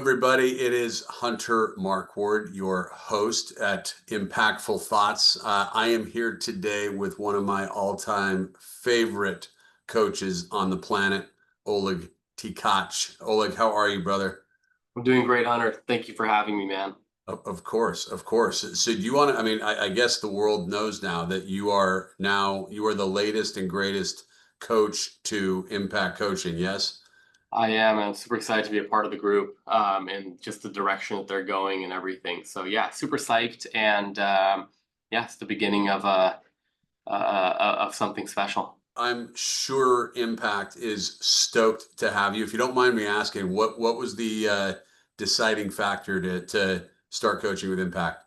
everybody. It is Hunter Markward, your host at Impactful Thoughts. I am here today with one of my all-time favorite coaches on the planet, Oleg Tkach. Oleg, how are you, brother? I'm doing great, Hunter. Thank you for having me, man. Of course, of course. So do you want to, I guess the world knows now that you are the latest and greatest coach to Impact Coaching, yes? I am. I'm super excited to be a part of the group and just the direction that they're going and everything. So yeah, super psyched, and yeah, it's the beginning of something special. I'm sure Impact is stoked to have you. If you don't mind me asking, what was the deciding factor to start coaching with Impact?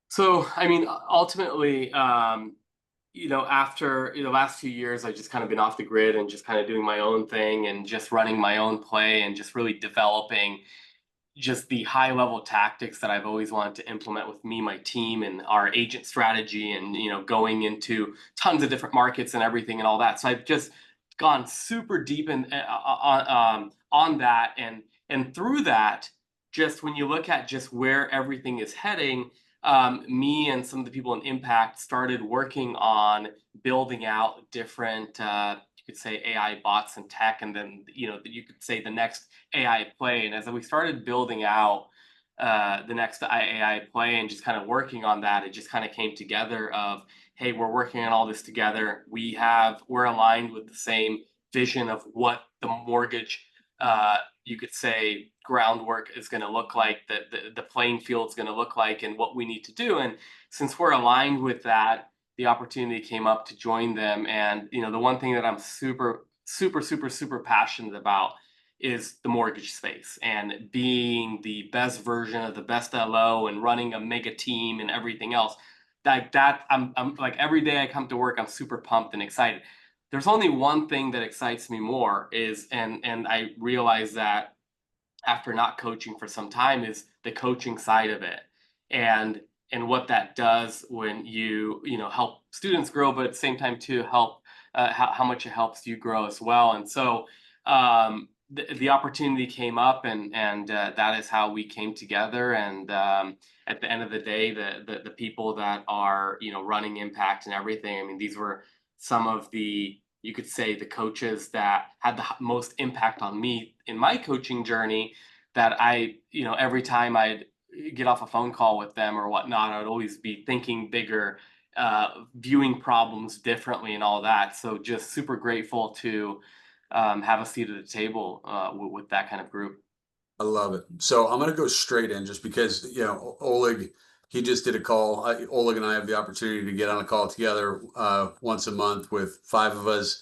So I mean, ultimately, after the last few years, I've just kind of been off the grid and just kind of doing my own thing and just running my own play and just really developing just the high level tactics that I've always wanted to implement with me, my team, and our agent strategy, and going into tons of different markets and everything and all that. So I've just gone super deep on that, and through that, just when you look at just where everything is heading, me and some of the people in Impact started working on building out different. You could say AI bots and tech, and then you could say the next AI play. And as we started building out the next AI play and just kind of working on that, it just kind of came together of, hey, we're working on all this together. We're aligned with the same vision of what the mortgage, you could say, groundwork is going to look like, the playing field is going to look like, and what we need to do. And since we're aligned with that, the opportunity came up to join them. And the one thing that I'm super, super, super, super passionate about is the mortgage space and being the best version of the best LO and running a mega team and everything else. Like that, I'm like, every day I come to work, I'm super pumped and excited. There's only one thing that excites me more is, and I realize that after not coaching for some time, is the coaching side of it. And what that does when you help students grow, but at the same time to help, how much it helps you grow as well. And so the opportunity came up, and that is how we came together. And at the end of the day, the people that are running Impact and everything, I mean, these were some of the, you could say, the coaches that had the most impact on me in my coaching journey, that every time I'd get off a phone call with them or whatnot, I'd always be thinking bigger, viewing problems differently and all that. So just super grateful to have a seat at the table with that kind of group. I love it. So I'm going to go straight in just because, Oleg, he just did a call. Oleg and I have the opportunity to get on a call together once a month with five of us,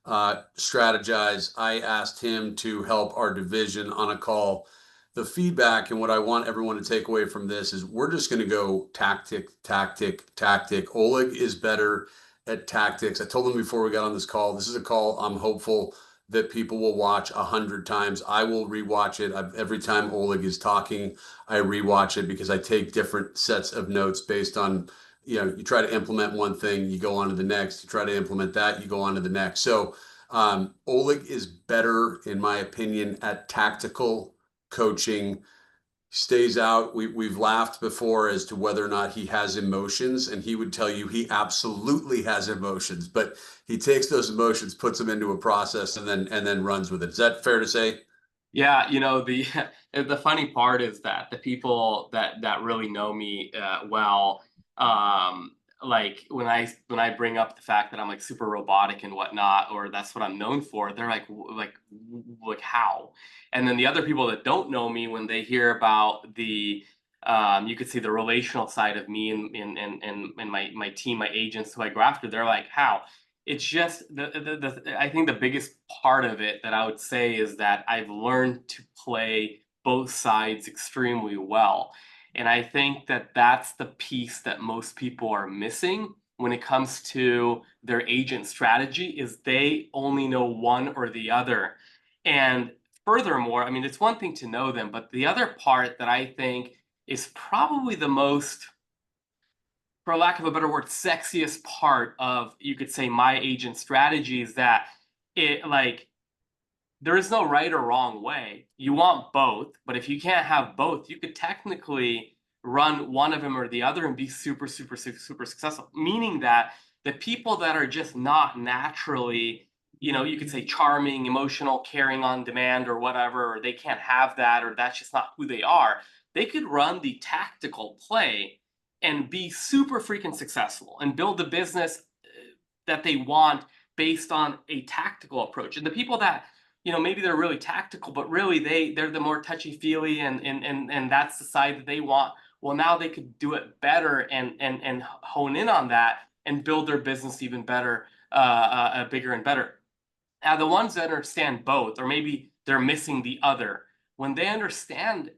strategize. I asked him to help our division on a call. The feedback and what I want everyone to take away from this is we're just going to go tactic, tactic, tactic. Oleg is better at tactics. I told him before we got on this call, this is a call I'm hopeful that people will watch 100 times. I will rewatch it. Every time Oleg is talking, I rewatch it because I take different sets of notes based on, you try to implement one thing, you go on to the next. You try to implement that, you go on to the next. So Oleg is better, in my opinion, at tactical coaching. Stays out. We've laughed before as to whether or not he has emotions, and he would tell you he absolutely has emotions, but he takes those emotions, puts them into a process, and then runs with it. Is that fair to say? Yeah, the the funny part is that the people that really know me well, like when I bring up the fact that I'm like super robotic and whatnot, or that's what I'm known for, they're like, like how? And then the other people that don't know me, when they hear about the, you could see the relational side of me and my team, my agents who I go after, they're like, how? It's just I think the biggest part of it that I would say is that I've learned to play both sides extremely well. And I think that that's the piece that most people are missing when it comes to their agent strategy, is they only know one or the other. And furthermore, I mean, it's one thing to know them, but the other part that I think is probably the most, for lack of a better word, sexiest part of, you could say, my agent strategy, is that it, like, there is no right or wrong way. You want both, but if you can't have both, you could technically run one of them or the other and be super, super, super, super successful. Meaning that the people that are just not naturally, you could say charming, emotional, caring on demand or whatever, or they can't have that, or that's just not who they are. They could run the tactical play and be super freaking successful and build the business that they want based on a tactical approach. And the people that, maybe they're really tactical, but really they're the more touchy feely and that's the side that they want. Well, now they could do it better and hone in on that and build their business even better, bigger and better. Now, the ones that understand both, or maybe they're missing the other, when they understand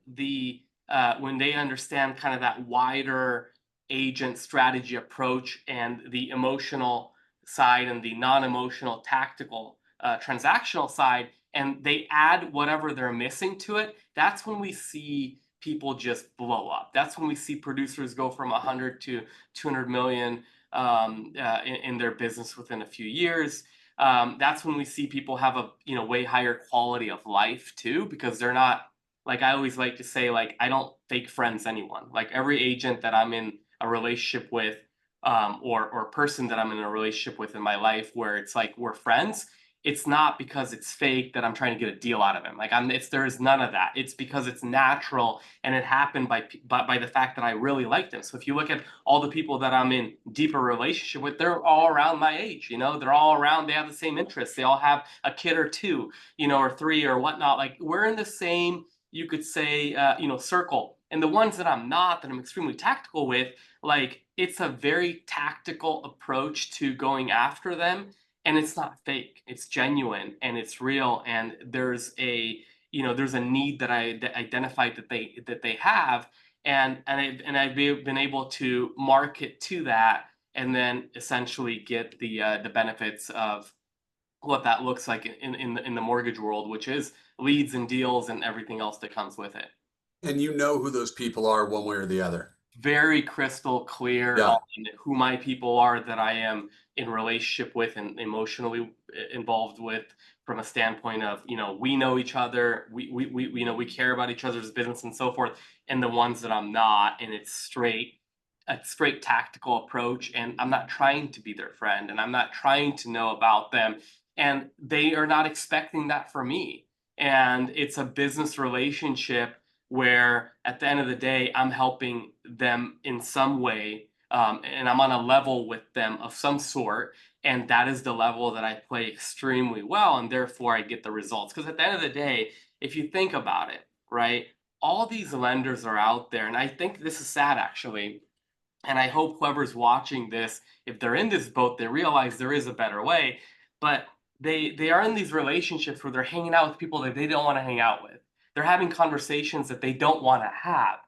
when they understand kind of that wider agent strategy approach and the emotional side and the non-emotional tactical transactional side, and they add whatever they're missing to it, that's when we see people just blow up. That's when we see producers go from 100 to 200 million in their business within a few years. That's when we see people have a way higher quality of life too, because they're not, like I always like to say, like, I don't fake friends anyone. Like every agent that I'm in a relationship with, or person that I'm in a relationship with in my life, where it's like we're friends, it's not because it's fake that I'm trying to get a deal out of him. Like there's none of that. It's because it's natural and it happened by the fact that I really liked him. So if you look at all the people that I'm in deeper relationship with, they're all around my age. They're all around. They have the same interests. They all have a kid or two, or three or whatnot. Like we're in the same, you could say, circle. And the ones that I'm not, that I'm extremely tactical with, like it's a very tactical approach to going after them, and it's not fake. It's genuine and it's real. And there's a need that I identified that they have, and I've been able to market to that, and then essentially get the benefits of what that looks like in the mortgage world, which is leads and deals and everything else that comes with it. And you know who those people are one way or the other. Very crystal clear Yeah. on who my people are that I am in relationship with and emotionally involved with, from a standpoint of, we know each other, we care about each other's business and so forth, and the ones that I'm not, and it's a straight tactical approach, and I'm not trying to be their friend, and I'm not trying to know about them, and they are not expecting that from me. And it's a business relationship where at the end of the day, I'm helping them in some way, and I'm on a level with them of some sort. And that is the level that I play extremely well, and therefore I get the results. Because at the end of the day, if you think about it, right, all these lenders are out there, and I think this is sad actually. And I hope whoever's watching this, if they're in this boat, they realize there is a better way. But they are in these relationships where they're hanging out with people that they don't want to hang out with. They're having conversations that they don't want to have.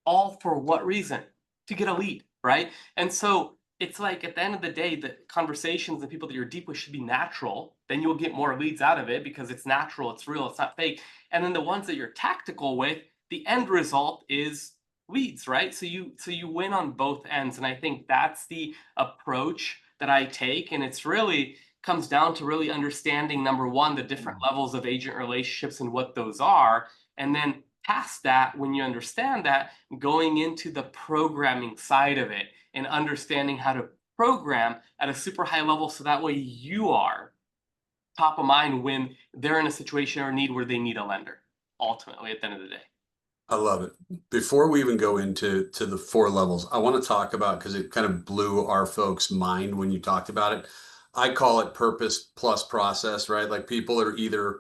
All for what reason? To get a lead, right? And so it's like at the end of the day, the conversations and people that you're deep with should be natural. Then you'll get more leads out of it because it's natural, it's real, it's not fake. And then the ones that you're tactical with, the end result is leads, right? So you win on both ends. And I think that's the approach that I take. And it's really comes down to really understanding, number one, the different levels of agent relationships and what those are. And then past that, when you understand that, going into the programming side of it and understanding how to program at a super high level, so that way you are top of mind when they're in a situation or need where they need a lender, ultimately at the end of the day. I love it. Before we even go into the four levels, I want to talk about, because it kind of blew our folks' mind when you talked about it. I call it purpose plus process, right? Like people are either,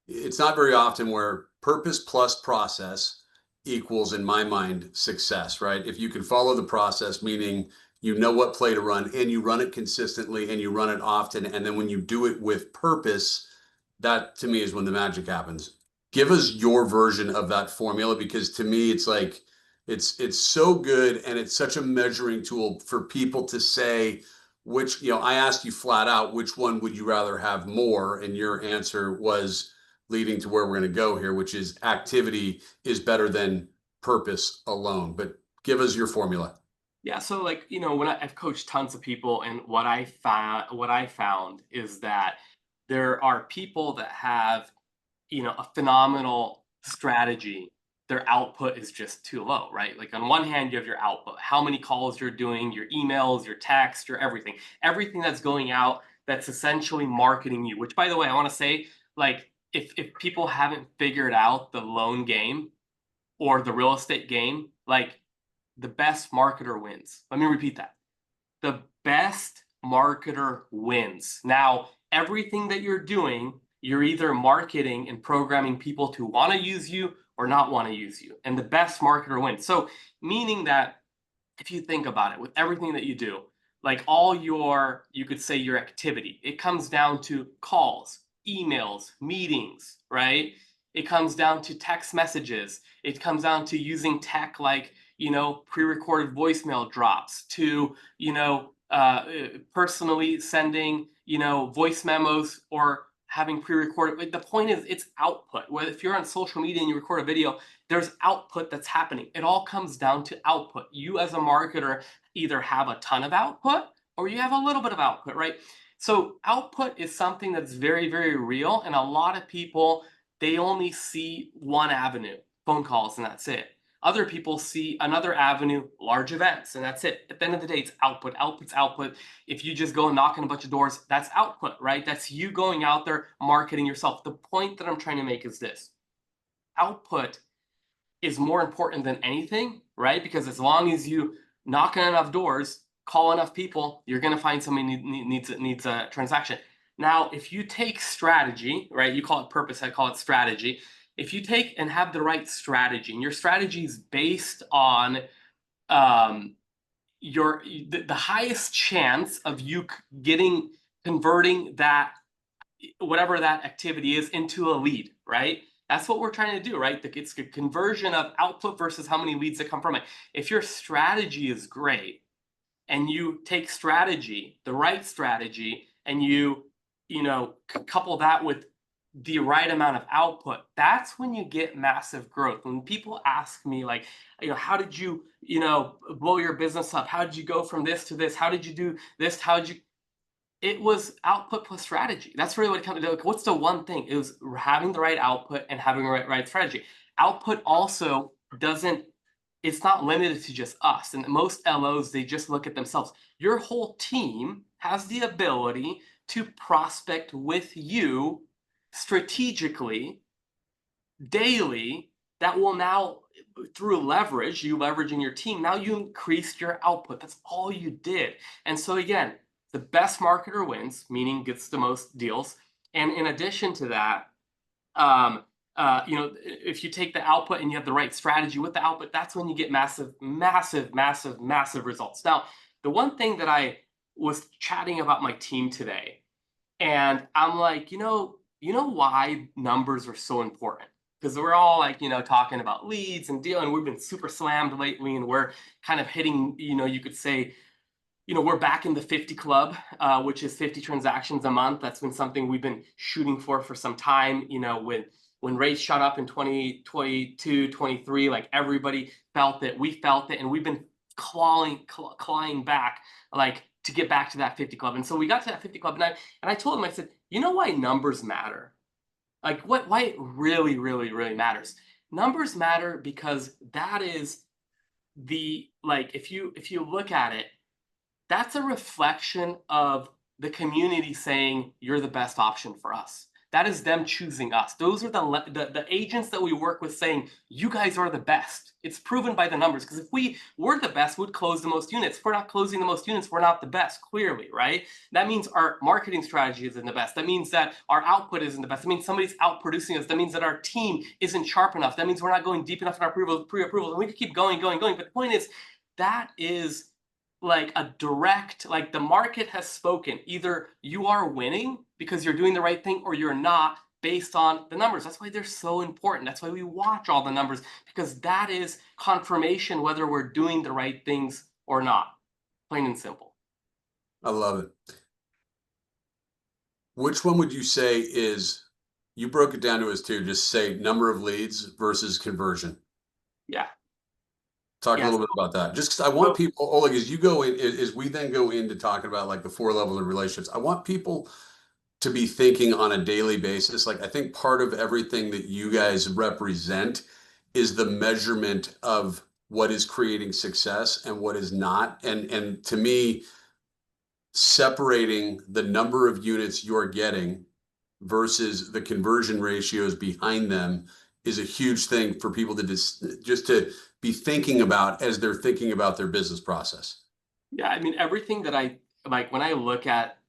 it's not very often where purpose plus process equals, in my mind, success, right? If you can follow the process, meaning you know what play to run and you run it consistently and you run it often. And then when you do it with purpose, that to me is when the magic happens. Give us your version of that formula, because to me it's like it's so good and it's such a measuring tool for people to say which, I asked you flat out, which one would you rather have more? And your answer was leading to where we're going to go here, which is activity is better than purpose alone. But give us your formula. Yeah, so like, when I've coached tons of people, and what I found is that there are people that have a phenomenal strategy, their output is just too low, right? Like on one hand, you have your output, how many calls you're doing, your emails, your text, your everything that's going out that's essentially marketing you. Which, by the way, I want to say, like, if people haven't figured out the loan game or the real estate game, like the best marketer wins. Let me repeat that. The best marketer wins. Now, everything that you're doing, you're either marketing and programming people to want to use you or not want to use you. And the best marketer wins. So, meaning that if you think about it, with everything that you do, like all your, you could say your activity, it comes down to calls, emails, meetings, right? It comes down to text messages. It comes down to using tech like, pre-recorded voicemail drops to, personally sending, voice memos or having pre-recorded. Like the point is, it's output. Whether if you're on social media and you record a video, there's output that's happening. It all comes down to output. You as a marketer either have a ton of output or you have a little bit of output, right? So output is something that's very, very real. And a lot of people, they only see one avenue, phone calls, and that's it. Other people see another avenue, large events, and that's it. At the end of the day, it's output. Output's output. If you just go and knock on a bunch of doors, that's output, right? That's you going out there marketing yourself. The point that I'm trying to make is this: output is more important than anything, right? Because as long as you knock on enough doors, call enough people, you're going to find somebody needs a transaction. Now, if you take strategy, right? You call it purpose, I call it strategy. If you take and have the right strategy, and your strategy is based on um, the highest chance of you converting that whatever that activity is into a lead, right? That's what we're trying to do, right? It's a conversion of output versus how many leads that come from it. If your strategy is great and you take strategy, the right strategy, and couple that with the right amount of output, that's when you get massive growth. When people ask me like, how did you, blow your business up? How did you go from this to this? How did you do this? How did you it was output plus strategy. That's really what it comes to. Like, what's the one thing? It was having the right output and having the right strategy. Output also doesn't, it's not limited to just us. And most LOs, they just look at themselves. Your whole team has the ability to prospect with you strategically, daily, that will now, through leverage, you leveraging your team, now you increased your output. That's all you did. And so again, the best marketer wins, meaning gets the most deals. And in addition to that, if you take the output and you have the right strategy with the output, that's when you get massive, massive, massive, massive results. Now, the one thing that I was chatting about my team today, and I'm like, why numbers are so important? Because we're all like, talking about leads and deal, and we've been super slammed lately, and we're kind of hitting, you could say, we're back in the 50 club, which is 50 transactions a month. That's been something we've been shooting for some time. When rates shot up in 2022, 23, like everybody felt it. We felt it, and we've been clawing back, like to get back to that 50 club. And so we got to that 50 club, and I told him, I said, you know why numbers matter? Like why it really, really, really matters. Numbers matter because that is if you look at it, that's a reflection of the community saying you're the best option for us. That is them choosing us. Those are the agents that we work with saying you guys are the best. It's proven by the numbers, because if we were the best, we'd close the most units. If we're not closing the most units, we're not the best, clearly, right? That means our marketing strategy isn't the best. That means that our output isn't the best. That means somebody's outproducing us. That means that our team isn't sharp enough. That means we're not going deep enough in our pre-approvals. And we could keep going. But the point is, that is like a direct, like the market has spoken. Either you are winning because you're doing the right thing or you're not, based on the numbers. That's why they're so important. That's why we watch all the numbers, because that is confirmation whether we're doing the right things or not. Plain and simple. I love it. Which one would you say is, you broke it down to us too, just say number of leads versus conversion. Yeah. Talk a Yes. little bit about that. Just 'cause I want people, Oleg, as you go in, as we then go into talking about like the 4 levels of relationships, I want people to be thinking on a daily basis. Like I think part of everything that you guys represent is the measurement of what is creating success and what is not. And to me, separating the number of units you're getting versus the conversion ratios behind them is a huge thing for people to just to be thinking about as they're thinking about their business process. Yeah, I mean, everything that I like when I look at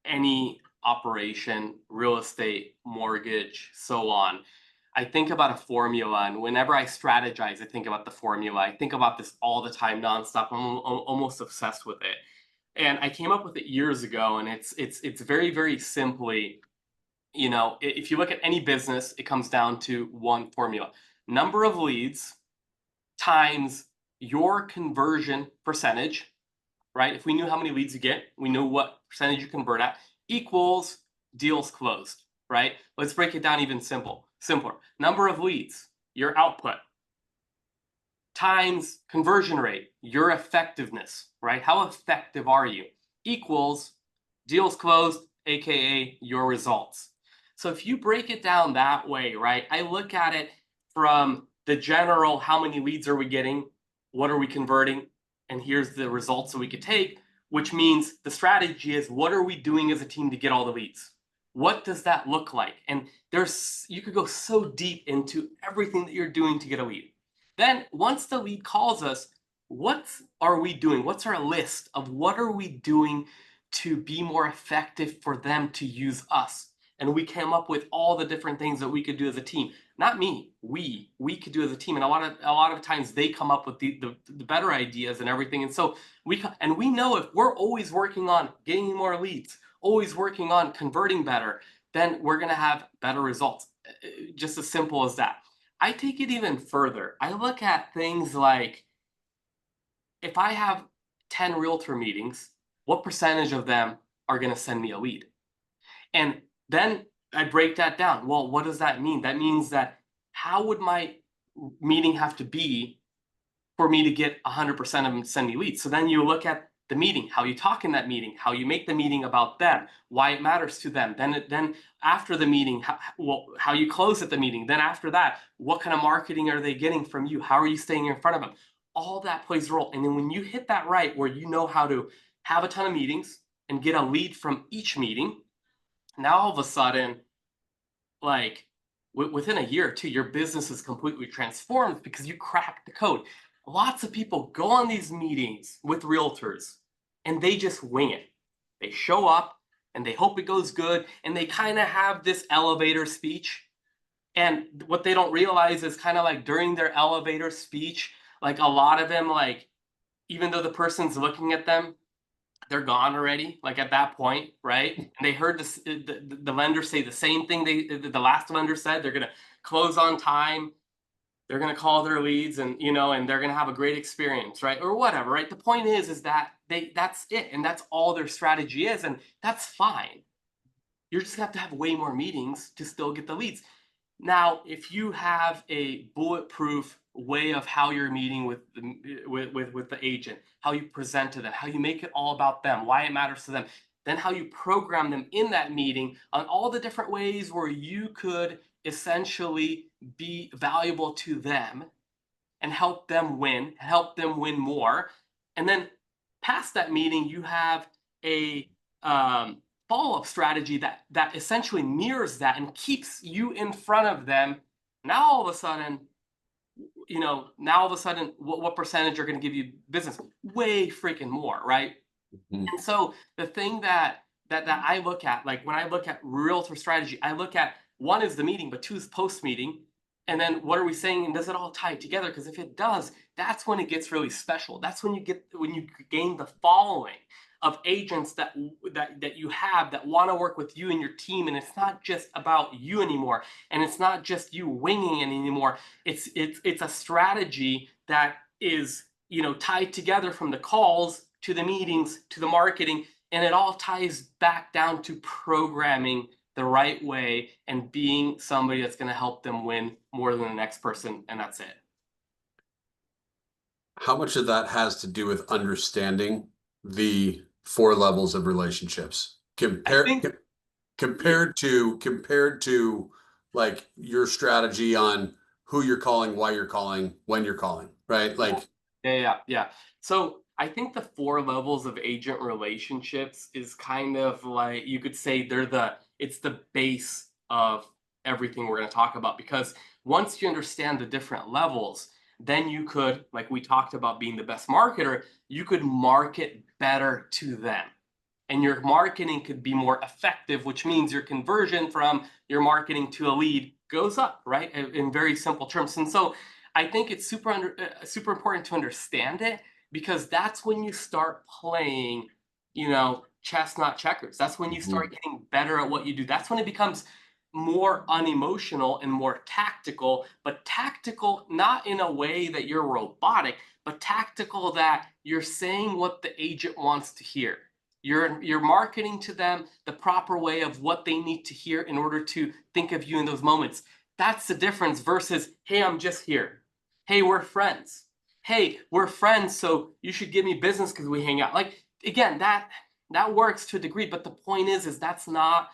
any operation, real estate, mortgage, so on, I think about a formula. And whenever I strategize, I think about the formula. I think about this all the time, nonstop. Almost obsessed with it. And I came up with it years ago, and it's very, very simply, if you look at any business, it comes down to one formula: number of leads times your conversion percentage, right? If we knew how many leads you get, we knew what percentage you convert at, equals deals closed, right? Let's break it down even simpler. Number of leads, your output, times conversion rate, your effectiveness, right? How effective are you? Equals deals closed, AKA your results. So if you break it down that way, right? I look at it from the general, how many leads are we getting? What are we converting? And here's the results that we could take, which means the strategy is, what are we doing as a team to get all the leads? What does that look like? And you could go so deep into everything that you're doing to get a lead. Then once the lead calls us, what are we doing? What's our list of what are we doing to be more effective for them to use us? And we came up with all the different things that we could do as a team. Not me, we could do as a team. And a lot of times they come up with the better ideas and everything. And so we know if we're always working on getting more leads, always working on converting better, then we're going to have better results. Just as simple as that. I take it even further. I look at things like, if I have 10 realtor meetings, what percentage of them are going to send me a lead? And then I break that down. Well, what does that mean? That means that, how would my meeting have to be for me to get 100% of them to send me leads? So then you look at the meeting, how you talk in that meeting, how you make the meeting about them, why it matters to them. Then after the meeting, how you close at the meeting. Then after that, what kind of marketing are they getting from you? How are you staying in front of them? All that plays a role. And then when you hit that right, where you know how to have a ton of meetings and get a lead from each meeting, now all of a sudden, like within a year or two, your business is completely transformed because you cracked the code. Lots of people go on these meetings with realtors and they just wing it. They show up and they hope it goes good, and they kind of have this elevator speech. And what they don't realize is, kind of like during their elevator speech, like a lot of them, like, even though the person's looking at them, they're gone already, like at that point, right? And they heard the lender say the same thing the last lender said. They're going to close on time, they're going to call their leads, and and they're going to have a great experience, right? Or whatever, right? The point is that that's it, and that's all their strategy is, and that's fine. You're just going to have way more meetings to still get the leads. Now, if you have a bulletproof way of how you're meeting with the agent, how you present to them, how you make it all about them, why it matters to them, then how you program them in that meeting on all the different ways where you could essentially be valuable to them and help them win more. And then past that meeting, you have a follow-up strategy that essentially mirrors that and keeps you in front of them. Now all of a sudden, what percentage are going to give you business? Way freaking more, right? Mhm. And so the thing that I look at, like when I look at realtor strategy, I look at, one is the meeting, but two is post meeting. And then what are we saying? And does it all tie together? Because if it does, that's when it gets really special. That's when you gain the following of agents that you have that want to work with you and your team. And it's not just about you anymore. And it's not just you winging it anymore. It's a strategy that is, tied together from the calls to the meetings to the marketing, and it all ties back down to programming the right way and being somebody that's going to help them win more than the next person, and that's it. How much of that has to do with understanding the four levels of relationships? I think compared to like your strategy on who you're calling, why you're calling, when you're calling, right? Yeah. Like, Yeah. So I think the four levels of agent relationships is kind of like you could say it's the base of everything we're going to talk about, because once you understand the different levels, then you could, like we talked about being the best marketer, you could market better to them. And your marketing could be more effective, which means your conversion from your marketing to a lead goes up, right? In very simple terms. And so I think it's super important to understand it, because that's when you start playing, chess, not checkers. That's when you mhm. start getting better at what you do. That's when it becomes more unemotional and more tactical, but tactical not in a way that you're robotic, but tactical that you're saying what the agent wants to hear. You're marketing to them the proper way of what they need to hear in order to think of you in those moments. That's the difference versus, hey, I'm just here. Hey, we're friends. Hey, we're friends, so you should give me business because we hang out. Like, again, that works to a degree, but the point is that's not,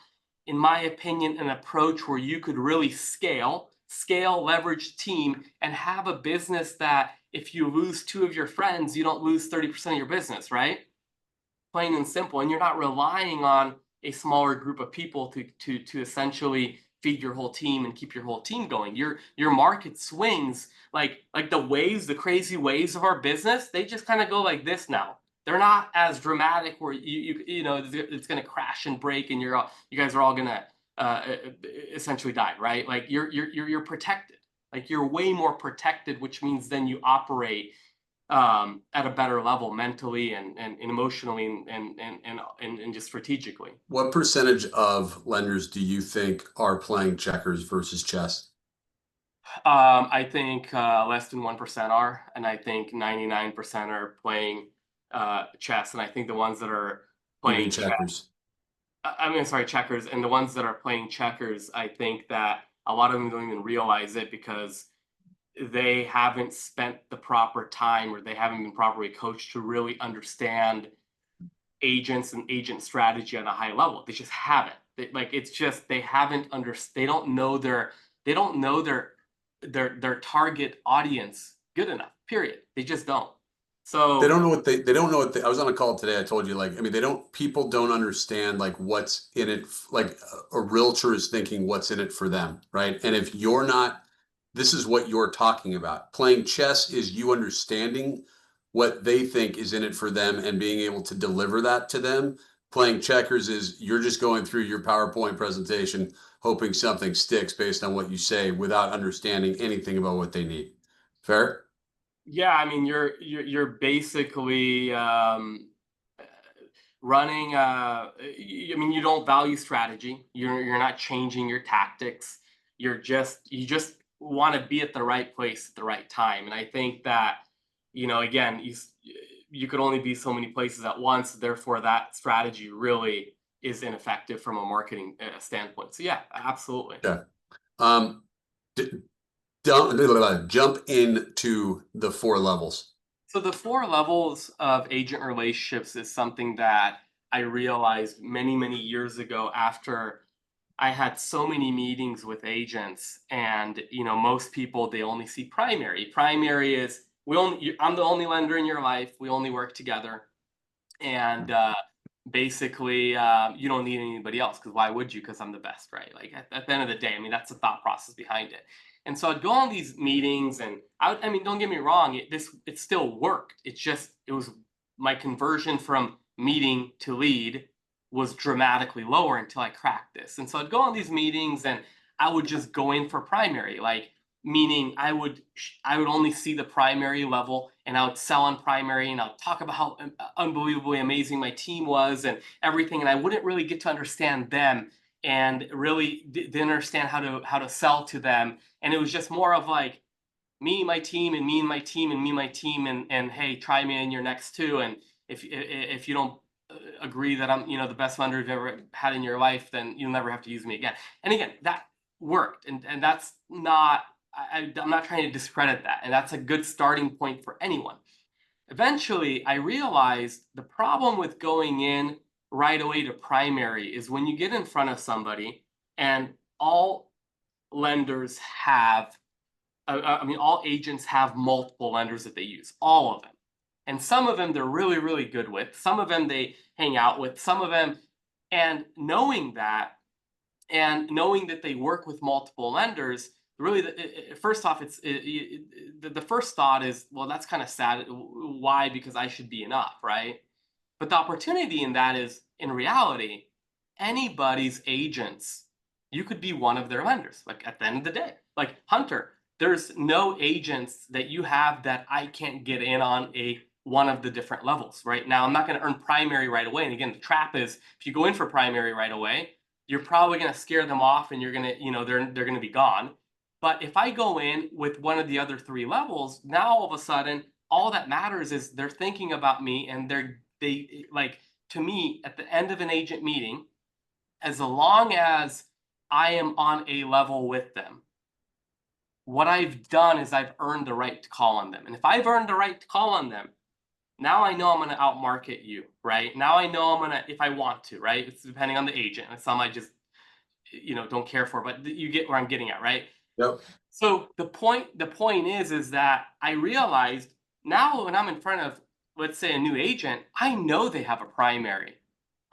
in my opinion, an approach where you could really scale, leverage team, and have a business that if you lose two of your friends, you don't lose 30% of your business, right? Plain and simple. And you're not relying on a smaller group of people to essentially feed your whole team and keep your whole team going. Your market swings like the waves, the crazy waves of our business, they just kind of go like this now. They're not as dramatic where it's going to crash and break and you guys are all going to essentially die, right? Like you're protected. Like you're way more protected, which means then you operate at a better level mentally and emotionally and just strategically. What percentage of lenders do you think are playing checkers versus chess? I think less than 1% are, and I think 99% are playing chess, and I think the ones that are You mean playing chess, checkers? I mean, sorry, checkers, and the ones that are playing checkers, I think that a lot of them don't even realize it because they haven't spent the proper time or they haven't been properly coached to really understand agents and agent strategy on a high level. They just haven't. It's just they haven't under they don't know their target audience good enough. Period. They just don't. They So don't know what they don't know what I was on a call today. I told you, like, I mean, they don't people don't understand like what's in it. Like a realtor is thinking what's in it for them, right? And if you're not, this is what you're talking about. Playing chess is you understanding what they think is in it for them and being able to deliver that to them. Playing checkers is you're just going through your PowerPoint presentation, hoping something sticks based on what you say without understanding anything about what they need. Fair? yeah, I mean you're basically running I mean you don't value strategy. You're not changing your tactics. You just want to be at the right place at the right time. And I think that again, you could only be so many places at once, therefore that strategy really is ineffective from a marketing standpoint. So yeah, absolutely. Yeah. Um, don't jump into the four levels. So the four levels of agent relationships is something that I realized many years ago after I had so many meetings with agents. And most people, they only see primary. Primary is I'm the only lender in your life. We only work together. And basically, you don't need anybody else, because why would you? Because I'm the best, right? Like at the end of the day, I mean, that's the thought process behind it. And so I'd go on these meetings, and I mean, don't get me wrong, it still worked. It was my conversion from meeting to lead was dramatically lower until I cracked this. And so I'd go on these meetings, and I would just go in for primary, like meaning I would only see the primary level, and I would sell on primary, and I would talk about how unbelievably amazing my team was and everything, and I wouldn't really get to understand them and really didn't understand how to sell to them. And it was just more of like me, my team, and me and my team, and me and my team, and hey, try me in your next two. And if you don't agree that I'm the best lender you've ever had in your life, then you'll never have to use me again. And again, that worked, and that's not I'm not trying to discredit that, and that's a good starting point for anyone. Eventually, I realized the problem with going in right away to primary is when you get in front of somebody and all lenders have, I mean, all agents have multiple lenders that they use, all of them. And some of them they're really, really good with. Some of them they hang out with, some of them. And knowing that, and knowing that they work with multiple lenders, really, first off, the first thought is, well, that's kind of sad. Why? Because I should be enough, right? But the opportunity in that is, in reality, anybody's agents, you could be one of their lenders. Like at the end of the day, like Hunter, there's no agents that you have that I can't get in on a one of the different levels. Right now, I'm not going to earn primary right away. And again, the trap is if you go in for primary right away, you're probably going to scare them off, and you're going to, they're going to be gone. But if I go in with one of the other three levels, now all of a sudden, all that matters is they're thinking about me, and they like, to me, at the end of an agent meeting, as long as I am on a level with them, what I've done is I've earned the right to call on them. And if I've earned the right to call on them, now I know I'm going to outmarket you, right? Now I know I'm going to, if I want to, right? It's depending on the agent. And some I just, don't care for, but you get where I'm getting at, right? Yep. So the point is that I realized now when I'm in front of, let's say, a new agent, I know they have a primary.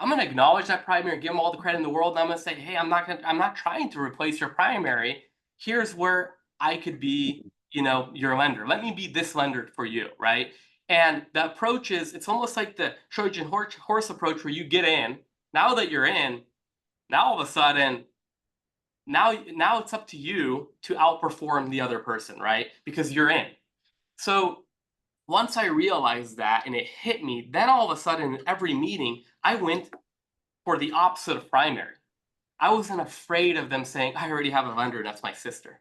I'm going to acknowledge that primary, give them all the credit in the world, and I'm going to say, hey, I'm not trying to replace your primary. Here's where I could be, your lender. Let me be this lender for you, right? And the approach is, it's almost like the Trojan horse approach, where you get in. Now that you're in, now all of a sudden, now it's up to you to outperform the other person, right? Because you're in. So once I realized that and it hit me, then all of a sudden, in every meeting, I went for the opposite of primary. I wasn't afraid of them saying, I already have a lender, and that's my sister,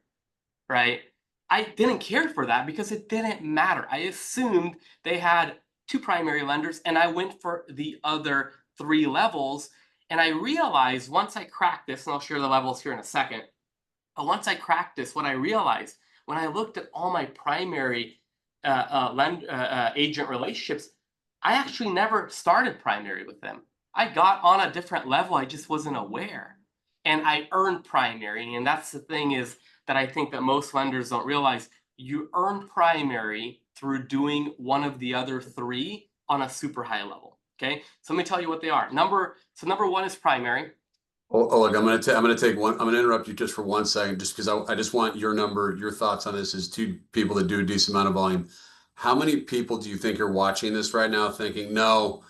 right? I didn't care for that because it didn't matter. I assumed they had two primary lenders, and I went for the other three levels. And I realized once I cracked this, and I'll share the levels here in a second, but once I cracked this, what I realized when I looked at all my primary agent relationships, I actually never started primary with them. I got on a different level. I just wasn't aware. And I earned primary. And that's the thing, is that I think that most lenders don't realize. You earn primary through doing one of the other three on a super high level. Okay. So let me tell you what they are. Number one is primary. Look, I'm gonna take one. I'm gonna interrupt you just for 1 second, just because I just want your thoughts on this as two people that do a decent amount of volume. How many people do you think are watching this right now thinking, no,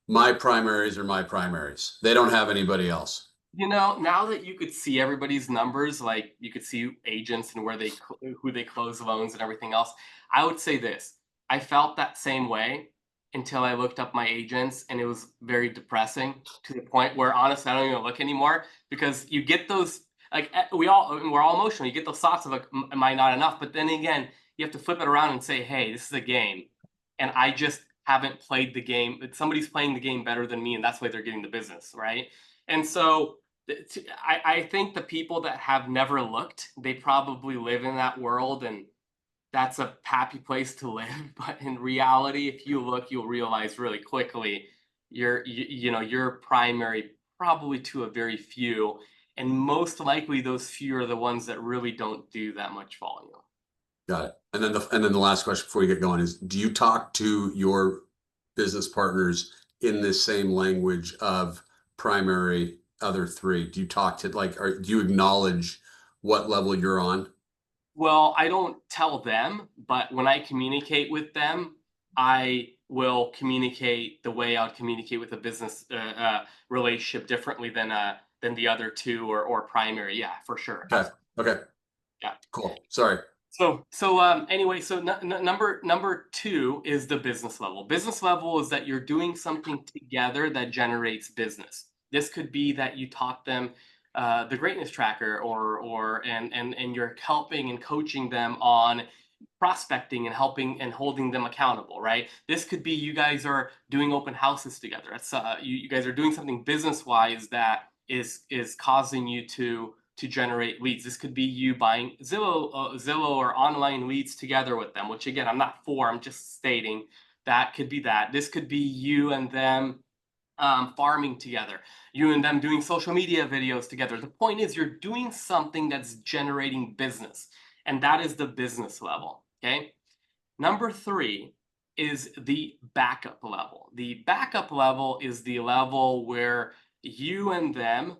my primaries are my primaries. They don't have anybody else. Now that you could see everybody's numbers, like you could see agents and who they close loans and everything else, I would say this. I felt that same way until I looked up my agents, and it was very depressing, to the point where honestly I don't even look anymore, because you get those, like, we're all emotional. You get those thoughts of like, am I not enough? But then again, you have to flip it around and say, hey, this is a game, and I just haven't played the game. Somebody's playing the game better than me, and that's why they're getting the business, right? And so I think the people that have never looked, they probably live in that world, and that's a happy place to live. But in reality, if you look, you'll realize really quickly you're primary probably to a very few, and most likely those few are the ones that really don't do that much volume. Got it. And then the last question before you get going is, do you talk to your business partners in this same language of primary other three? Do you talk to like, or do you acknowledge what level you're on? Well, I don't tell them, but when I communicate with them, I will communicate the way I would communicate with a business relationship differently than the other two, or primary. Yeah, for sure. Okay. Okay. Yeah. Cool. Sorry. Anyway, so number two is the business level. Business level is that you're doing something together that generates business. This could be that you taught them the greatness tracker, and you're helping and coaching them on prospecting and helping and holding them accountable, right? This could be you guys are doing open houses together. That's you guys are doing something business wise that is causing you to generate leads. This could be you buying Zillow or online leads together with them, which again, I'm not for, I'm just stating that could be that. This could be you and them farming together, you and them doing social media videos together. The point is you're doing something that's generating business, and that is the business level. Okay. Number three is the backup level. The backup level is the level where you and them,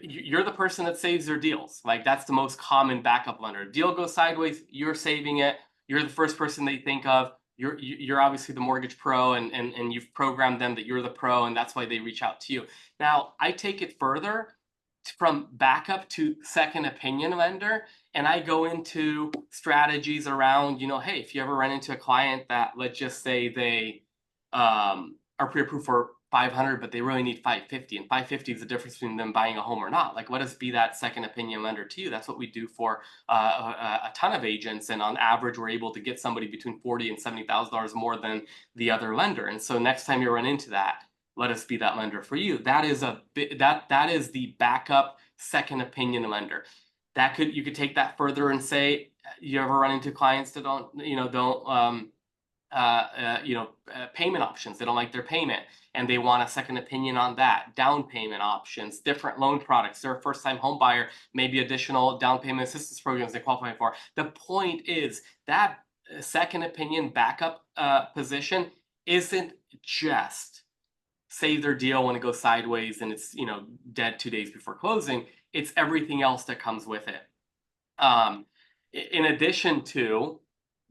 you're the person that saves their deals. Like that's the most common backup lender. Deal goes sideways, you're saving it. You're the first person they think of. You're obviously the mortgage pro, and you've programmed them that you're the pro, and that's why they reach out to you. Now, I take it further from backup to second opinion lender, and I go into strategies around, hey, if you ever run into a client that, let's just say they are pre-approved for 500, but they really need 550, and 550 is the difference between them buying a home or not. Like, let us be that second opinion lender to you. That's what we do for a ton of agents, and on average, we're able to get somebody between $40,000 and $70,000 more than the other lender. And so, next time you run into that, let us be that lender for you. That is that is the backup second opinion lender. You could take that further and say, you ever run into clients that don't payment options. They don't like their payment, and they want a second opinion on that. Down payment options, different loan products. They're a first-time home buyer, maybe additional down payment assistance programs they qualify for. The point is that second opinion backup position isn't just save their deal when it goes sideways and it's dead 2 days before closing. It's everything else that comes with it. In addition to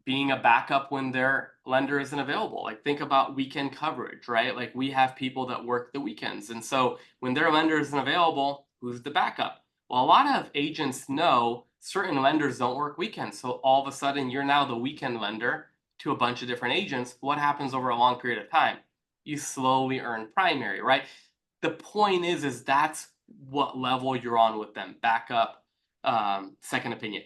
being a backup when their lender isn't available. Like think about weekend coverage, right? Like we have people that work the weekends. And so when their lender isn't available, who's the backup? Well, a lot of agents know certain lenders don't work weekends. So all of a sudden you're now the weekend lender to a bunch of different agents. What happens over a long period of time? You slowly earn primary, right? The point is that's what level you're on with them. Backup, second opinion.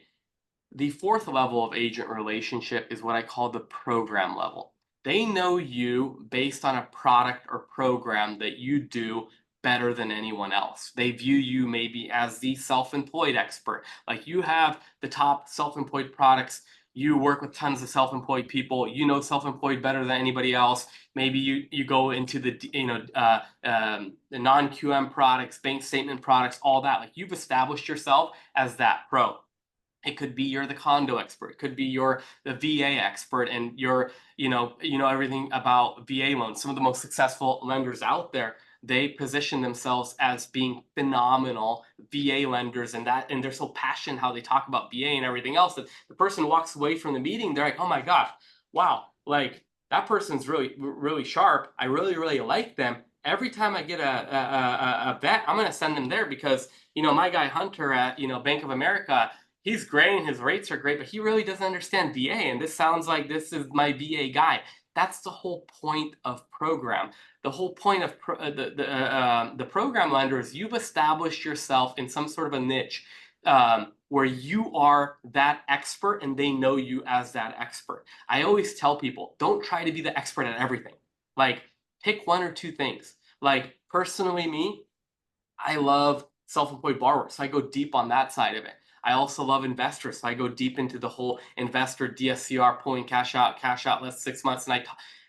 The fourth level of agent relationship is what I call the program level. They know you based on a product or program that you do better than anyone else. They view you maybe as the self-employed expert. Like you have the top self-employed products. You work with tons of self-employed people. You know self-employed better than anybody else. Maybe you go into the the non-QM products, bank statement products, all that. Like you've established yourself as that pro. It could be you're the condo expert. It could be you're the VA expert, and you're everything about VA loans. Some of the most successful lenders out there, they position themselves as being phenomenal VA lenders, and they're so passionate how they talk about VA and everything else that the person walks away from the meeting, they're like, oh my gosh, wow, like that person's really sharp. I really like them. Every time I get a vet, I'm gonna send them there because my guy Hunter at Bank of America, he's great and his rates are great, but he really doesn't understand VA. And this sounds like this is my VA guy. That's the whole point of program. The whole point of the program lender is you've established yourself in some sort of a niche where you are that expert and they know you as that expert. I always tell people, don't try to be the expert at everything. Like pick one or two things. Like personally, me, I love self-employed borrowers, so I go deep on that side of it. I also love investors, so I go deep into the whole investor DSCR, pulling cash out less 6 months, and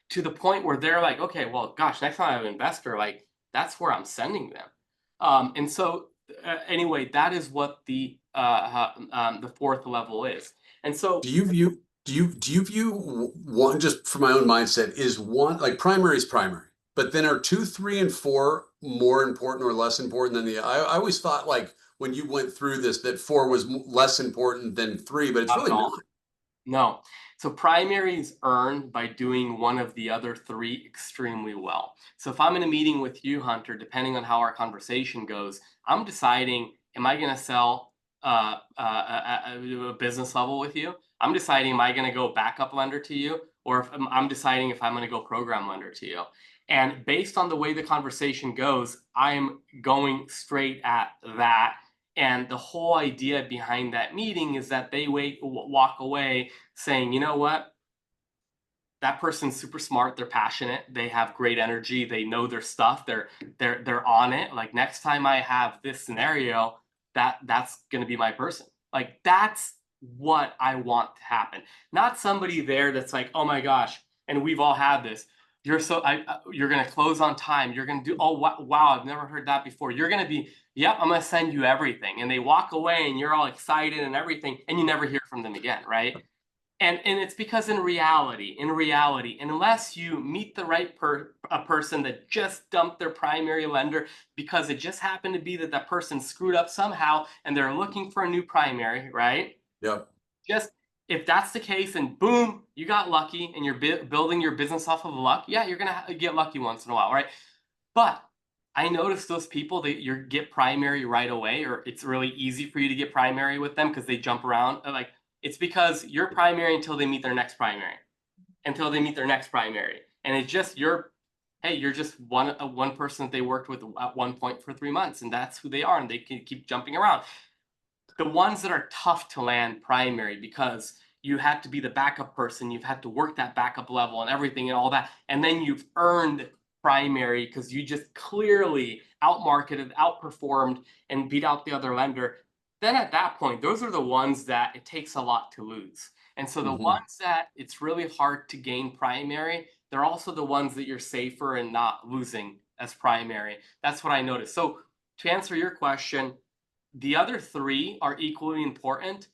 to the point where they're like, okay, well, gosh, next time I have an investor, like that's where I'm sending them. And so anyway, that is what the fourth level is. And so Do you view one, just for my own mindset, is one like primary is primary, but then are two, three, and four more important or less important than I always thought like when you went through this that four was less important than three, but it's not at really all. not. No. So primaries earn by doing one of the other three extremely well. So if I'm in a meeting with you, Hunter, depending on how our conversation goes, I'm deciding, am I going to sell a business level with you? I'm deciding, am I going to go backup lender to you? Or if I'm deciding if I'm going to go program lender to you. And based on the way the conversation goes, I'm going straight at that. And the whole idea behind that meeting is that they walk away saying, you know what? That person's super smart. They're passionate. They have great energy. They know their stuff. They're on it. Like next time I have this scenario, that's going to be my person. Like that's what I want to happen. Not somebody there that's like, oh my gosh. And we've all had this. you're gonna close on time. You're gonna do, oh wow, I've never heard that before. You're gonna be, yep, I'm gonna send you everything. And they walk away and you're all excited and everything, and you never hear from them again, right? And it's because in reality, unless you meet the right a person that just dumped their primary lender because it just happened to be that that person screwed up somehow and they're looking for a new primary, right? Yep. Just, if that's the case and boom, you got lucky and you're building your business off of luck, yeah, you're gonna get lucky once in a while, right? But I notice those people that you get primary right away, or it's really easy for you to get primary with them because they jump around. Like, it's because you're primary until they meet their next primary, and it's just hey, you're just one person that they worked with at one point for 3 months, and that's who they are, and they can keep jumping around. The ones that are tough to land primary because you had to be the backup person, you've had to work that backup level and everything and all that, and then you've earned primary because you just clearly outmarketed, outperformed, and beat out the other lender. Then at that point, those are the ones that it takes a lot to lose. And so the Hmm. ones that it's really hard to gain primary, they're also the ones that you're safer in not losing as primary. That's what I noticed. So to answer your question, the other three are equally important.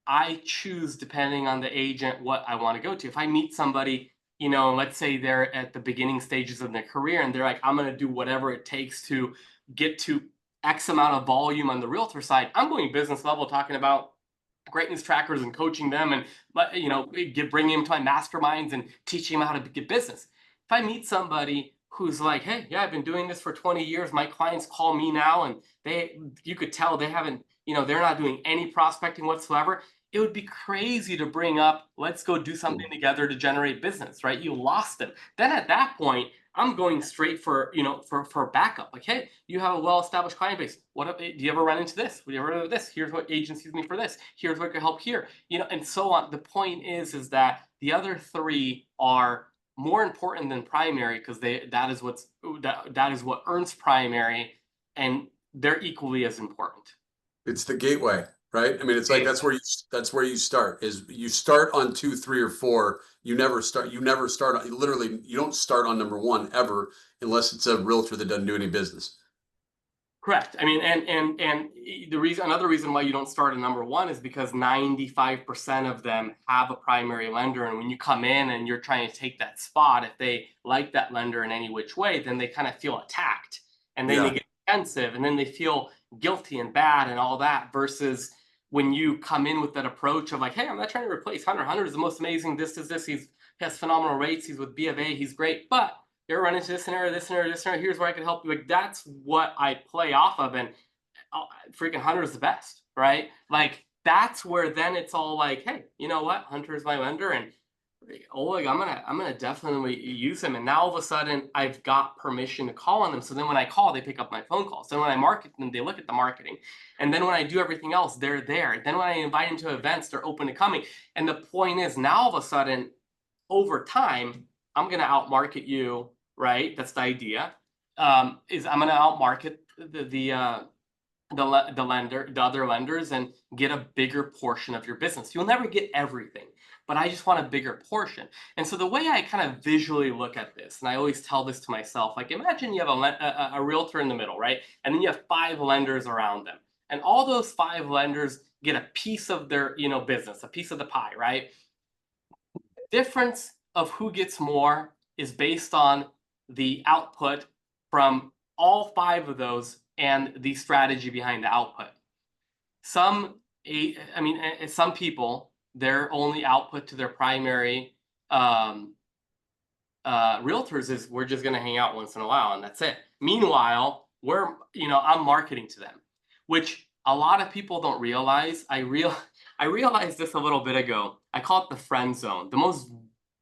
I choose depending on the agent what I want to go to. If I meet somebody, let's say they're at the beginning stages of their career and they're like, I'm going to do whatever it takes to get to X amount of volume on the realtor side, I'm going business level talking about greatness trackers and coaching them and bringing them to my masterminds and teaching them how to get business. If I meet somebody who's like, hey, yeah, I've been doing this for 20 years, my clients call me now, and you could tell they haven't, they're not doing any prospecting whatsoever, it would be crazy to bring up, let's go do something together to generate business, right? You lost them. Then at that point, I'm going straight for, for backup. Like, hey, you have a well-established client base. Do you ever run into this? Do you ever run into this? Here's what agencies need for this. Here's what could help here. And so on. The point is that the other three are more important than primary because that is what earns primary, and they're equally as important. It's the gateway, right? I mean, it's like Okay. that's where you start. Is you start on two, three, or four. You never start on, literally, you don't start on number one ever unless it's a realtor that doesn't do any business. Correct. I mean, and another reason why you don't start at number one is because 95% of them have a primary lender, and when you come in and you're trying to take that spot, if they like that lender in any which way, then they kind of feel attacked, and then they Yeah. get defensive, and then they feel guilty and bad and all that. Versus when you come in with that approach of like, hey, I'm not trying to replace Hunter. Hunter is the most amazing. This is this. He has phenomenal rates. He's with B of A. He's great, but you're running into this scenario, this scenario, this scenario. Here's where I can help you. Like, that's what I play off of, and freaking Hunter is the best, right? Like, that's where then it's all like, hey, you know what? Hunter is my lender, and Oleg, I'm gonna definitely use him. And now all of a sudden, I've got permission to call on them. So then when I call, they pick up my phone calls. Then when I market them, they look at the marketing. And then when I do everything else, they're there. Then when I invite them to events, they're open to coming. And the point is, now all of a sudden, over time, I'm going to outmarket you, right? That's the idea. Is I'm going to outmarket the other lenders, and get a bigger portion of your business. You'll never get everything, but I just want a bigger portion. And so the way I kind of visually look at this, and I always tell this to myself, like, imagine you have a realtor in the middle, right? And then you have five lenders around them, and all those five lenders get a piece of their business, a piece of the pie, right? Difference of who gets more is based on the output from all five of those and the strategy behind the output. Some people, their only output to their primary um, realtors is, we're just going to hang out once in a while and that's it. Meanwhile, I'm marketing to them, which a lot of people don't realize. I realized this a little bit ago. I call it the friend zone. The most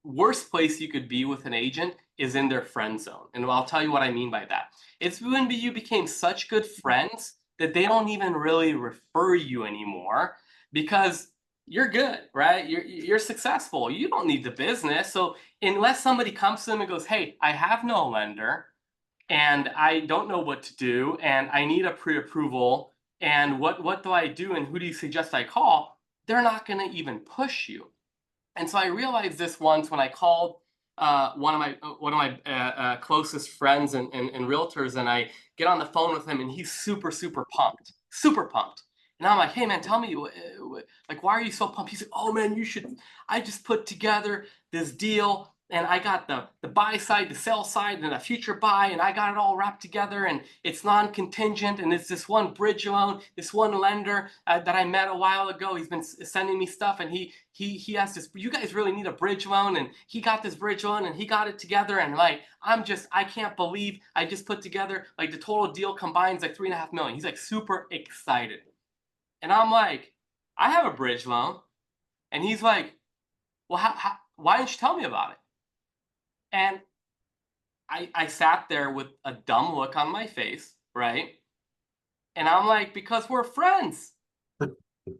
worst place you could be with an agent is in their friend zone. And I'll tell you what I mean by that. It's when you became such good friends that they don't even really refer you anymore because you're good, right? You're successful. You don't need the business. So unless somebody comes to them and goes, hey, I have no lender and I don't know what to do and I need a pre-approval, and what do I do and who do you suggest I call? They're not going to even push you. And so I realized this once when I called one of my closest friends and realtors, and I get on the phone with him, and he's super pumped, super pumped. And I'm like, hey man, tell me, like, why are you so pumped? He's like, oh man, you should. I just put together this deal, and I got the buy side, the sell side, and a future buy, and I got it all wrapped together, and it's non-contingent, and it's this one bridge loan, this one lender that I met a while ago. He's been sending me stuff, and he has this. You guys really need a bridge loan, and he got this bridge loan, and he got it together, and like I can't believe I just put together like the total deal combines like 3.5 million. He's like super excited. And I'm like, I have a bridge loan. And he's like, well, why didn't you tell me about it? And I sat there with a dumb look on my face, right? And I'm like, because we're friends.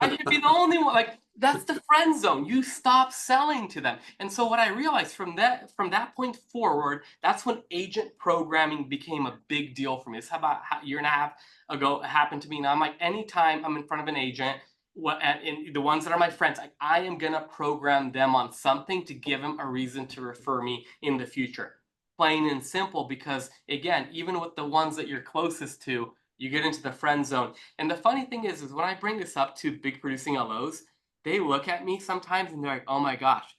I should be the only one. Like, that's the friend zone. You stop selling to them. And so what I realized from that point forward, that's when agent programming became a big deal for me. This about a year and a half ago it happened to me. And I'm like, anytime I'm in front of an agent, the ones that are my friends, like, I am gonna program them on something to give them a reason to refer me in the future. Plain and simple, because again, even with the ones that you're closest to, you get into the friend zone. And the funny thing is when I bring this up to big producing LOs, they look at me sometimes and they're like, oh my gosh,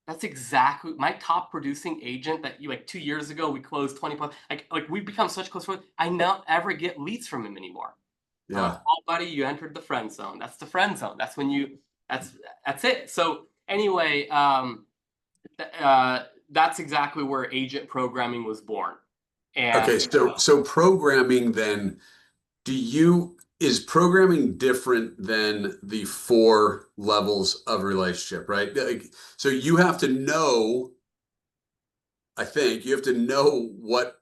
that's exactly my top producing agent that you like 2 years ago, we closed 20 plus, like we become such close friends. I don't ever get leads from him anymore. I'm like, Yeah. oh buddy, you entered the friend zone. That's the friend zone. That's when you, that's, that's it. So anyway, that's exactly where agent programming was born. Okay, And so programming then, is programming different than the four levels of relationship, right? Like, so you have to know, I think you have to know what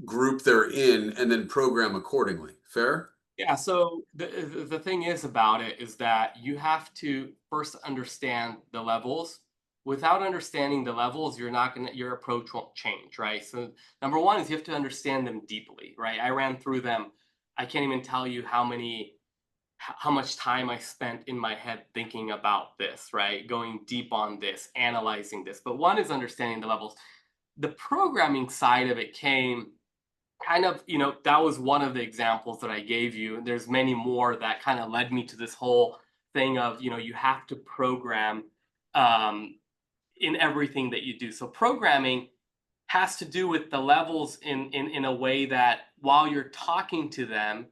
group they're in and then program accordingly. Fair? yeah, so the thing is about it is that you have to first understand the levels. Without understanding the levels, your approach won't change, right? So number one is you have to understand them deeply, right? I ran through them. I can't even tell you how much time I spent in my head thinking about this, right? Going deep on this, analyzing this. But one is understanding the levels. The programming side of it came kind of, that was one of the examples that I gave you. And there's many more that kind of led me to this whole thing of, you have to program um, in everything that you do. So programming has to do with the levels in a way that while you're talking to them,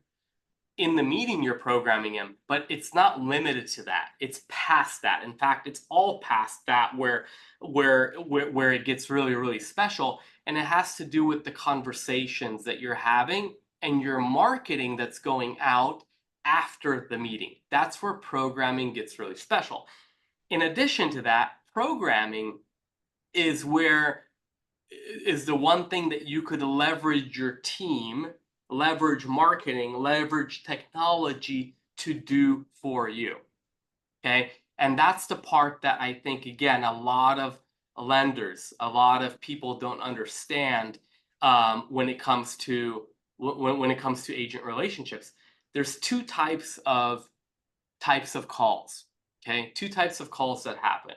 in the meeting you're programming him, but it's not limited to that. It's past that. In fact, it's all past that where it gets really special. And it has to do with the conversations that you're having and your marketing that's going out after the meeting. That's where programming gets really special. In addition to that, programming is where is the one thing that you could leverage your team, leverage marketing, leverage technology to do for you. Okay. And that's the part that I think, again, a lot of lenders, a lot of people don't understand when it comes to when it comes to agent relationships. There's two types of calls. Okay, two types of calls that happen.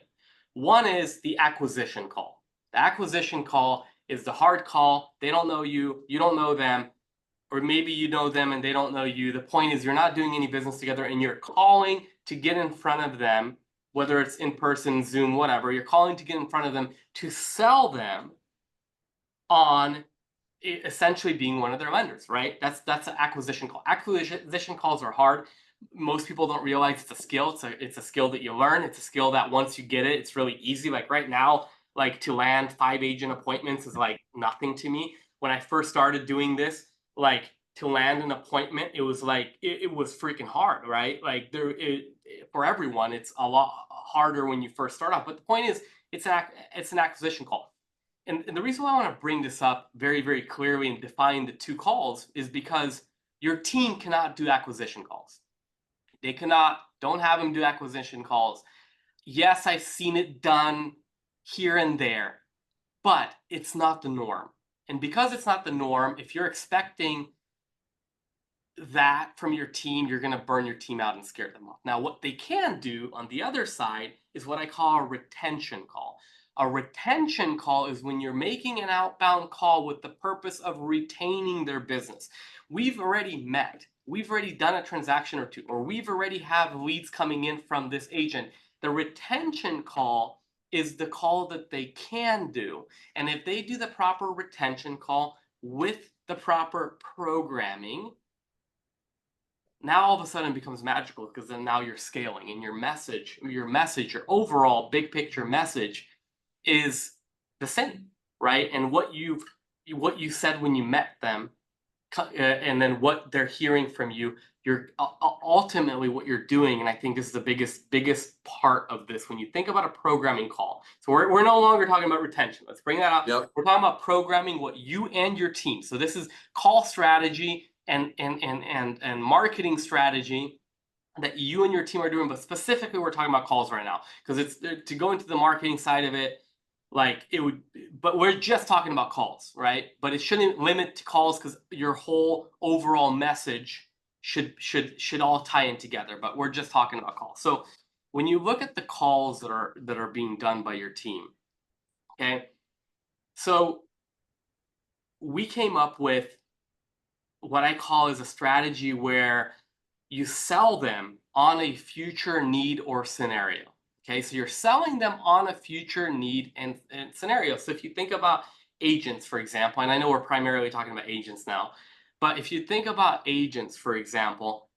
One is the acquisition call. The acquisition call is the hard call. They don't know you, you don't know them, or maybe you know them and they don't know you. The point is you're not doing any business together and you're calling to get in front of them, whether it's in person, Zoom, whatever. You're calling to get in front of them to sell them on essentially being one of their lenders, right? That's an acquisition call. Acquisition calls are hard. Most people don't realize it's a skill. It's a skill that you learn. It's a skill that once you get it, it's really easy. Like right now, like to land 5 agent appointments is like nothing to me. When I first started doing this, like to land an appointment, it was like it was freaking hard, right? Like for everyone, it's a lot harder when you first start off. But the point is, it's an acquisition call. And the reason why I want to bring this up very clearly and define the two calls is because your team cannot do acquisition calls. They cannot, don't have them do acquisition calls. Yes, I've seen it done here and there, but it's not the norm. And because it's not the norm, if you're expecting that from your team, you're going to burn your team out and scare them off. Now, what they can do on the other side is what I call a retention call. A retention call is when you're making an outbound call with the purpose of retaining their business. We've already met, we've already done a transaction or two, or we've already have leads coming in from this agent. The retention call is the call that they can do. And if they do the proper retention call with the proper programming, now all of a sudden it becomes magical, because then now you're scaling, and your overall big picture message is the same, right? And what you said when you met them, and then what they're hearing from you, you're ultimately what you're doing. And I think this is the biggest part of this when you think about a programming call. So we're no longer talking about retention. Let's bring that up. Yep. We're talking about programming what you and your team. So this is call strategy and marketing strategy that you and your team are doing, but specifically we're talking about calls right now, because it's to go into the marketing side of it, like it would, but we're just talking about calls, right? But it shouldn't limit to calls, because your whole overall message should all tie in together, but we're just talking about calls. So when you look at the calls that are being done by your team, okay, so we came up with what I call is a strategy where you sell them on a future need or scenario. Okay, so you're selling them on a future need and scenario. So if you think about agents, for example, and I know we're primarily talking about agents now, but if you think about agents, for example,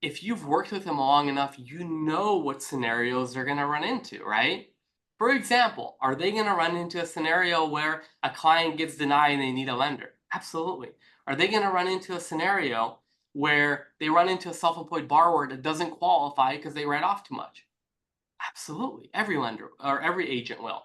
if you've worked with them long enough, you know what scenarios they're going to run into, right? For example, are they going to run into a scenario where a client gets denied and they need a lender? Absolutely. Are they going to run into a scenario where they run into a self-employed borrower that doesn't qualify because they write off too much? Absolutely. Every lender or every agent will.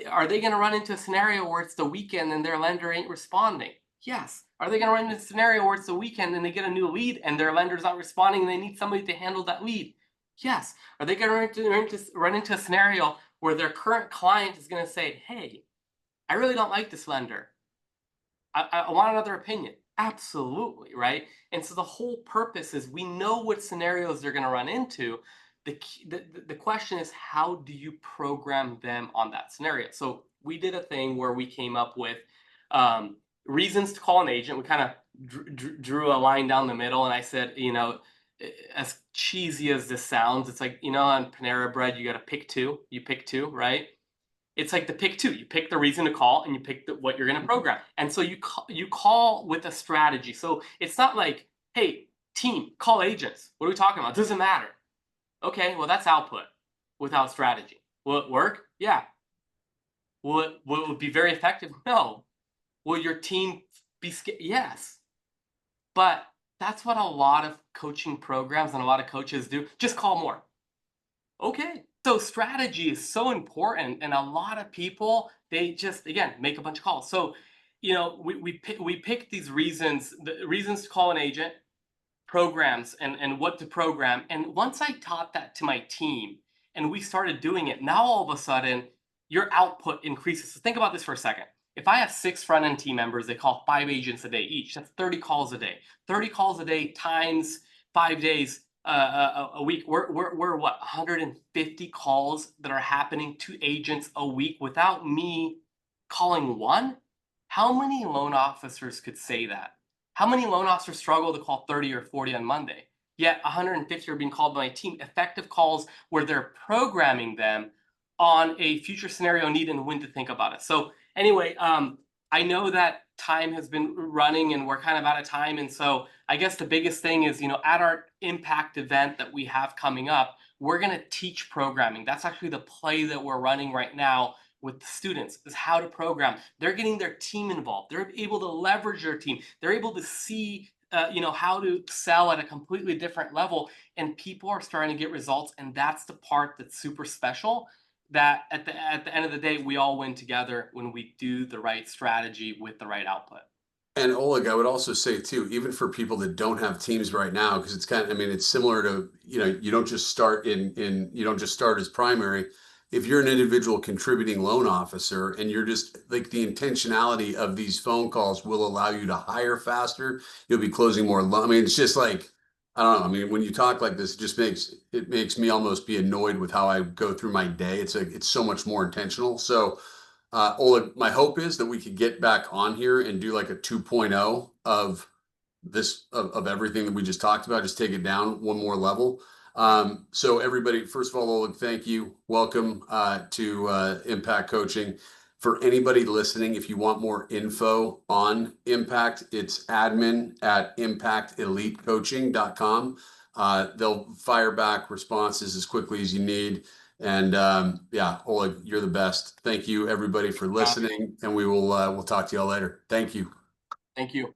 Are they going to run into a scenario where it's the weekend and their lender ain't responding? Yes. Are they going to run into a scenario where it's the weekend and they get a new lead and their lender's not responding and they need somebody to handle that lead? Yes. Are they going to run into a scenario where their current client is going to say, hey, I really don't like this lender. I want another opinion. Absolutely, right? And so the whole purpose is we know what scenarios they're going to run into. The question is, how do you program them on that scenario? So we did a thing where we came up with reasons to call an agent. We kind of drew a line down the middle, and I said, as cheesy as this sounds, it's like, on Panera Bread, you got to pick two. You pick two, right? It's like the pick two. You pick the reason to call, and you pick what you're going to program. And so you call with a strategy. So it's not like, hey, team, call agents. What are we talking about? It doesn't matter. Okay, well, that's output without strategy. Will it work? Yeah. Will it be very effective? No. Will your team be scared? Yes. But that's what a lot of coaching programs and a lot of coaches do. Just call more. Okay. So strategy is so important, and a lot of people, they just, again, make a bunch of calls. So, we pick these reasons, the reasons to call an agent, programs, and what to program. And once I taught that to my team and we started doing it, now all of a sudden your output increases. So think about this for a second. If I have 6 front end team members, they call 5 agents a day each. That's 30 calls a day. 30 calls a day times 5 days a week. We're what, 150 calls that are happening to agents a week without me calling one? How many loan officers could say that? How many loan officers struggle to call 30 or 40 on Monday? Yet 150 are being called by my team. Effective calls where they're programming them on a future scenario need and when to think about it. So anyway, I know that time has been running and we're kind of out of time. And so I guess the biggest thing is, at our impact event that we have coming up, we're going to teach programming. That's actually the play that we're running right now with the students, is how to program. They're getting their team involved. They're able to leverage their team. They're able to see, how to sell at a completely different level, and people are starting to get results. And that's the part that's super special, that at the end of the day, we all win together when we do the right strategy with the right output. And Oleg, I would also say too, even for people that don't have teams right now, because it's kind of, I mean, it's similar to, you don't just start you don't just start as primary. If you're an individual contributing loan officer and you're just like, the intentionality of these phone calls will allow you to hire faster, you'll be closing more loan. I mean, it's just like, I don't know. I mean, when you talk like this, it makes me almost be annoyed with how I go through my day. It's so much more intentional. So, Oleg, my hope is that we could get back on here and do like a 2.0 of of everything that we just talked about, just take it down one more level. So everybody, first of all, Oleg, thank you. Welcome to Impact Coaching. For anybody listening, if you want more info on Impact, it's admin@impactelitecoaching.com. They'll fire back responses as quickly as you need. And yeah, Oleg, you're the best. Thank you, everybody, for listening, and we'll talk to y'all later. Thank you. Thank you.